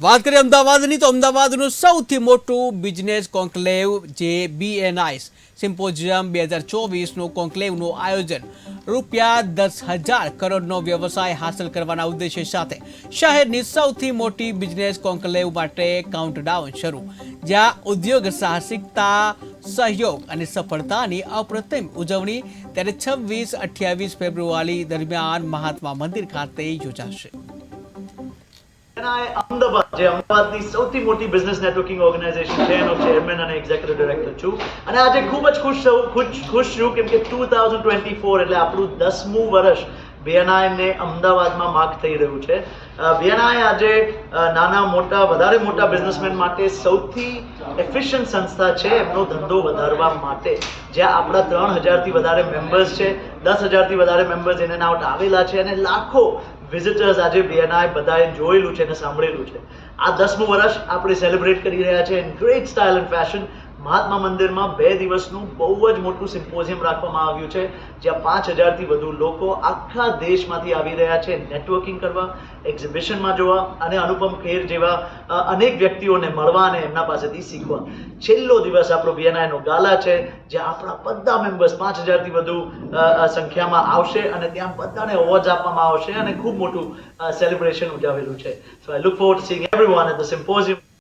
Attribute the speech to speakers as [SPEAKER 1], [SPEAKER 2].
[SPEAKER 1] વાત કરીએ અમદાવાદની તો અમદાવાદનું સૌથી મોટું બિઝનેસ કોન્ક્લેવ જે BNI સિમ્પોઝિયમ 2024નું કોન્ક્લેવનું આયોજન ₹10,000 કરોડનો વ્યવસાય હાંસલ કરવાના ઉદ્દેશ્ય સાથે શહેરની સૌથી મોટી બિઝનેસ કોન્ક્લેવ માટે કાઉન્ટડાઉન શરૂ, જ્યાં ઉદ્યોગ સાહસિકતા, સહયોગ અને સફળતાની અપ્રતિમ ઉજવણી ત્યારે 26-28 ફેબ્રુઆરી દરમિયાન મહાત્મા મંદિર ખાતે યોજાશે.
[SPEAKER 2] અમદાવાદ જે અમદાવાદની સૌથી મોટી બિઝનેસ નેટવર્કિંગ ઓર્ગેનાઇઝેશન છે એનો ચેરમેન અને એક્ઝિક્યુટિવ ડાયરેક્ટર છું અને આજે ખૂબ જ ખુશ છું કેમ કે 2024 એટલે આપણું 10મું વર્ષ BNI ને અમદાવાદમાં માર્ક થઈ રહ્યું છે. BNI આજે નાના મોટા વધારે મોટા બિઝનેસમેન માટે સૌથી એફિશિયન્ટ સંસ્થા છે એમનો ધંધો વધારવા માટે, જ્યાં આપણા 3,000થી વધારે મેમ્બર્સ છે, 10,000થી વધારે મેમ્બર્સ ઇન એન્ડ આઉટ આવેલા છે અને લાખો વિઝિટર્સ આજે BNI બધાએ જોયેલું છે અને સાંભળેલું છે. આ 10મું વર્ષ આપણે સેલિબ્રેટ કરી રહ્યા છે in great style and fashion. મહાત્મા મંદિરમાં 2 દિવસનું બહુ જ મોટું સિમ્પોઝિયમ રાખવામાં આવ્યું છે, જ્યાં 5,000થી વધુ લોકો આખા દેશમાંથી આવી રહ્યા છે નેટવર્કિંગ કરવા, એક્ઝિબિશનમાં જોવા અને અનુપમ ખેર જેવા અનેક વ્યક્તિઓને મળવા અને એમના પાસેથી શીખવા. છેલ્લો દિવસ આપણો BNI નો ગાલા છે, જ્યાં આપણા બધા મેમ્બર્સ 5,000થી વધુ સંખ્યામાં આવશે અને ત્યાં બધાને અવોર્ડ્સ આપવામાં આવશે અને ખૂબ મોટું સેલિબ્રેશન ઉજાવેલું છે. So I look forward to seeing everyone at the symposium.